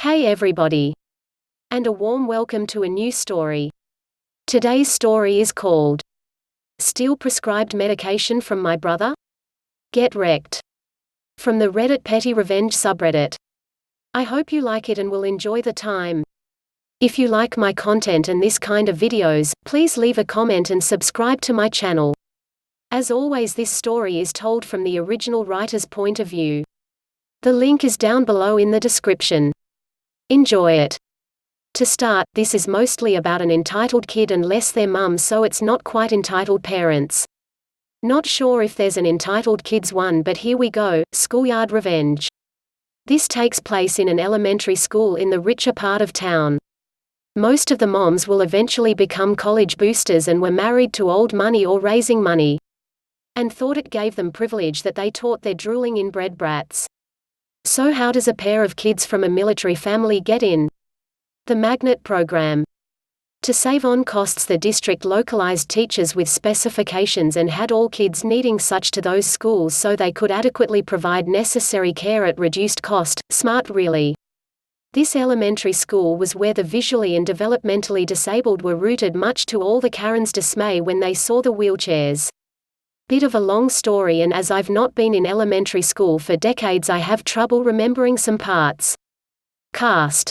Hey everybody, and a warm welcome to a new story. Today's story is called Steal Prescribed Medication from My Brother? Get Wrecked. From the Reddit PETTYREVENGE subreddit. I hope you like it and will enjoy the time. If you like my content and this kind of videos, please leave a comment and subscribe to my channel. As always, this story is told from the original writer's point of view. The link is down below in the description. Enjoy it. To start, this is mostly about an entitled kid and less their mum, so it's not quite entitled parents. Not sure if there's an entitled kids one, but here we go. Schoolyard Revenge. This takes place in an elementary school in the richer part of town. Most of the moms will eventually become college boosters and were married to old money or raising money, and thought it gave them privilege that they taught their drooling inbred brats. So how does a pair of kids from a military family get in? The magnet program. To save on costs, the district localized teachers with specifications and had all kids needing such to those schools so they could adequately provide necessary care at reduced cost. Smart really. This elementary school was where the visually and developmentally disabled were rooted, much to all the Karens' dismay when they saw the wheelchairs. Bit of a long story, and as I've not been in elementary school for decades, I have trouble remembering some parts. Cast.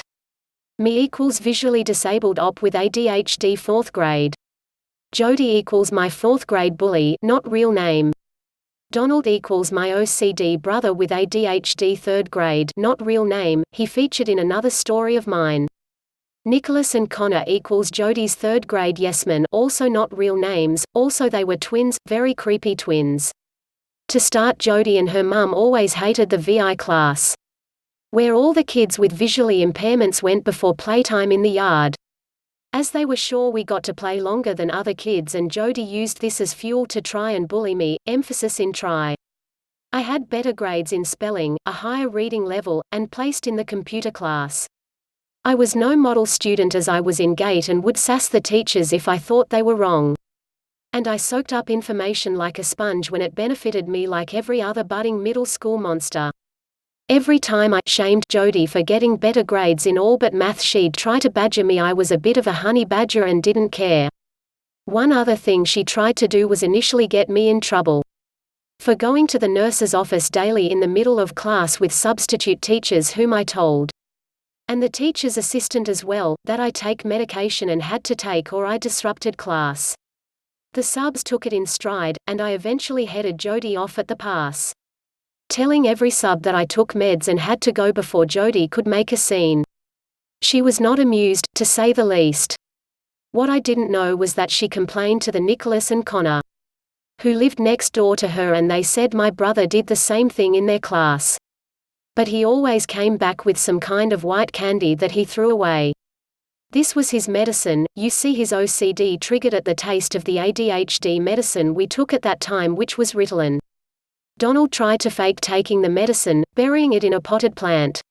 Me equals visually disabled op with ADHD 4th grade. Jody equals my 4th grade bully, not real name. Donald equals my OCD brother with ADHD 3rd grade, not real name, he featured in another story of mine. Nicholas and Connor equals Jody's 3rd grade yesmen, also not real names, also they were twins, very creepy twins. To start, Jody and her mum always hated the VI class, where all the kids with visually impairments went before playtime in the yard, as they were sure we got to play longer than other kids, and Jody used this as fuel to try and bully me, emphasis in try. I had better grades in spelling, a higher reading level, and placed in the computer class. I was no model student as I was in gate and would sass the teachers if I thought they were wrong. And I soaked up information like a sponge when it benefited me, like every other budding middle school monster. Every time I shamed Jody for getting better grades in all but math, she'd try to badger me. I was a bit of a honey badger and didn't care. One other thing she tried to do was initially get me in trouble for going to the nurse's office daily in the middle of class with substitute teachers whom I told, and the teacher's assistant as well, that I take medication and had to take or I disrupted class. The subs took it in stride, and I eventually headed Jody off at the pass, telling every sub that I took meds and had to go before Jody could make a scene. She was not amused, to say the least. What I didn't know was that she complained to the Nicholas and Connor, who lived next door to her, and they said my brother did the same thing in their class. But he always came back with some kind of white candy that he threw away. This was his medicine. You see, his OCD triggered at the taste of the ADHD medicine we took at that time, which was Ritalin. Donald tried to fake taking the medicine, burying it in a potted plant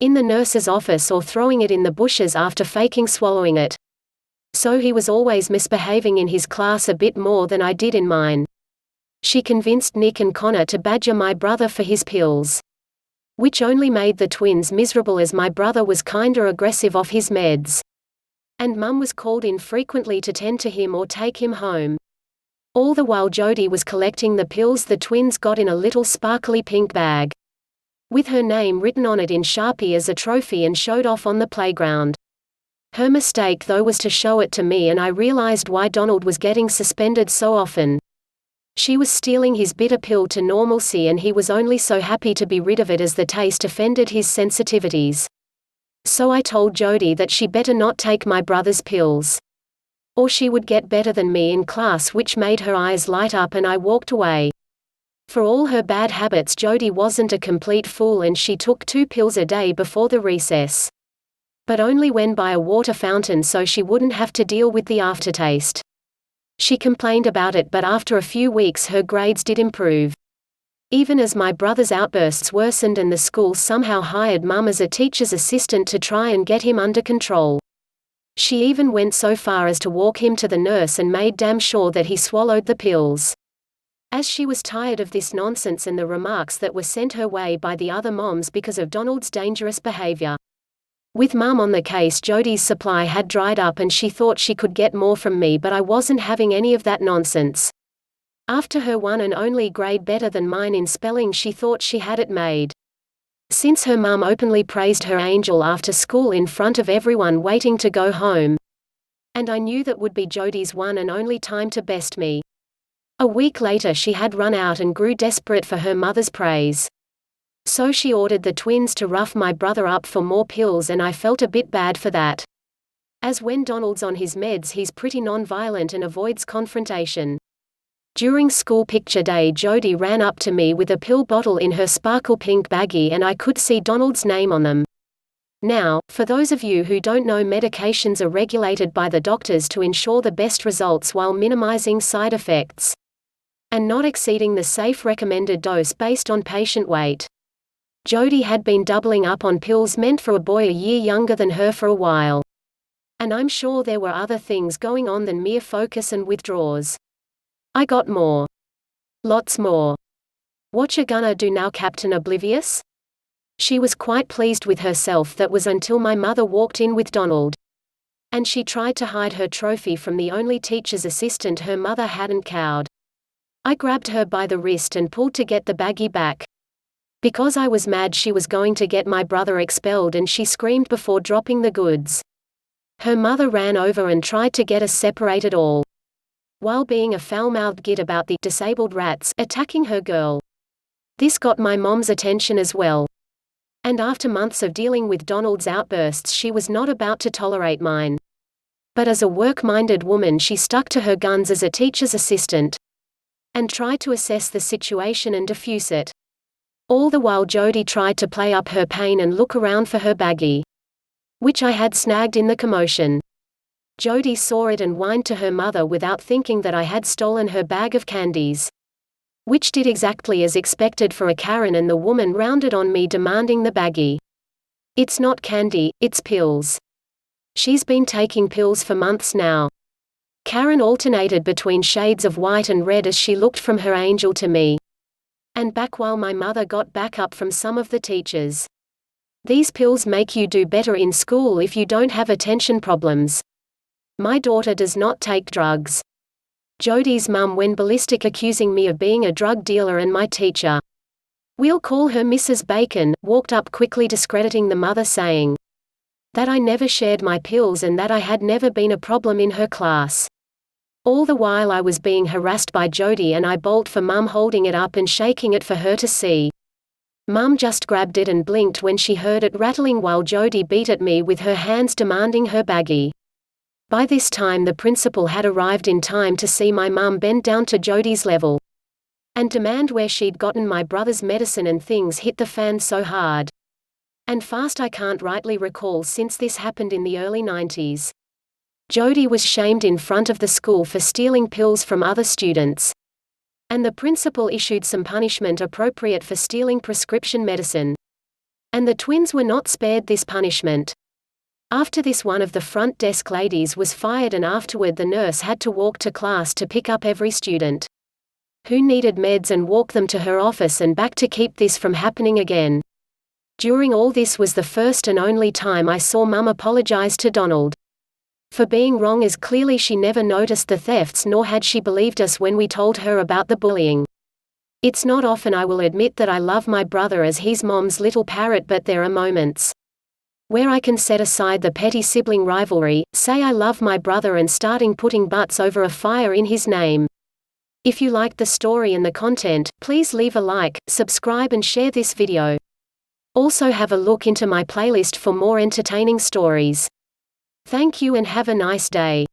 in the nurse's office or throwing it in the bushes after faking swallowing it. So he was always misbehaving in his class a bit more than I did in mine. She convinced Nick and Connor to badger my brother for his pills, which only made the twins miserable as my brother was kinda aggressive off his meds, and Mum was called in frequently to tend to him or take him home. All the while Jody was collecting the pills the twins got in a little sparkly pink bag, with her name written on it in Sharpie as a trophy, and showed off on the playground. Her mistake though was to show it to me, and I realized why Donald was getting suspended so often. She was stealing his bitter pill to normalcy, and he was only so happy to be rid of it as the taste offended his sensitivities. So I told Jody that she better not take my brother's pills, or she would get better than me in class, which made her eyes light up, and I walked away. For all her bad habits, Jody wasn't a complete fool, and she took 2 pills a day before the recess, but only when by a water fountain so she wouldn't have to deal with the aftertaste. She complained about it, but after a few weeks her grades did improve, even as my brother's outbursts worsened, and the school somehow hired Mum as a teacher's assistant to try and get him under control. She even went so far as to walk him to the nurse and made damn sure that he swallowed the pills, as she was tired of this nonsense and the remarks that were sent her way by the other moms because of Donald's dangerous behavior. With Mum on the case, Jodi's supply had dried up and she thought she could get more from me, but I wasn't having any of that nonsense. After her one and only grade better than mine in spelling, she thought she had it made. Since her mum openly praised her angel after school in front of everyone waiting to go home. And I knew that would be Jodi's one and only time to best me. A week later she had run out and grew desperate for her mother's praise. So she ordered the twins to rough my brother up for more pills, and I felt a bit bad for that. As when Donald's on his meds, he's pretty non-violent and avoids confrontation. During school picture day, Jodi ran up to me with a pill bottle in her sparkle pink baggie, and I could see Donald's name on them. Now, for those of you who don't know, medications are regulated by the doctors to ensure the best results while minimizing side effects and not exceeding the safe recommended dose based on patient weight. Jodi had been doubling up on pills meant for a boy a year younger than her for a while. And I'm sure there were other things going on than mere focus and withdrawals. I got more. Lots more. Whatcha gonna do now, Captain Oblivious? She was quite pleased with herself. That was until my mother walked in with Donald. And she tried to hide her trophy from the only teacher's assistant her mother hadn't cowed. I grabbed her by the wrist and pulled to get the baggie back. Because I was mad she was going to get my brother expelled, and she screamed before dropping the goods. Her mother ran over and tried to get us separated, all while being a foul-mouthed git about the disabled rats attacking her girl. This got my mom's attention as well. And after months of dealing with Donald's outbursts, she was not about to tolerate mine. But as a work-minded woman, she stuck to her guns as a teacher's assistant and tried to assess the situation and diffuse it. All the while Jodi tried to play up her pain and look around for her baggie, which I had snagged in the commotion. Jodi saw it and whined to her mother without thinking that I had stolen her bag of candies, which did exactly as expected for a Karen, and the woman rounded on me demanding the baggie. It's not candy, it's pills. She's been taking pills for months now. Karen alternated between shades of white and red as she looked from her angel to me and back, while my mother got back up from some of the teachers. These pills make you do better in school if you don't have attention problems. My daughter does not take drugs. Jodi's mum went ballistic, accusing me of being a drug dealer, and my teacher, we'll call her Mrs. Bacon, walked up quickly discrediting the mother, saying that I never shared my pills and that I had never been a problem in her class. All the while I was being harassed by Jodi, and I bawled for Mum, holding it up and shaking it for her to see. Mum just grabbed it and blinked when she heard it rattling, while Jodi beat at me with her hands demanding her baggie. By this time the principal had arrived in time to see my mum bend down to Jodi's level and demand where she'd gotten my brother's medicine, and things hit the fan so hard and fast I can't rightly recall, since this happened in the early 90s. Jodi was shamed in front of the school for stealing pills from other students, and the principal issued some punishment appropriate for stealing prescription medicine. And the twins were not spared this punishment. After this, one of the front desk ladies was fired, and afterward the nurse had to walk to class to pick up every student who needed meds and walk them to her office and back to keep this from happening again. During all this was the first and only time I saw Mum apologize to Donald for being wrong, as clearly she never noticed the thefts, nor had she believed us when we told her about the bullying. It's not often, I will admit, that I love my brother as he's Mom's little parrot, but there are moments where I can set aside the petty sibling rivalry, say I love my brother, and starting putting butts over a fire in his name. If you liked the story and the content, please leave a like, subscribe and share this video. Also have a look into my playlist for more entertaining stories. Thank you and have a nice day.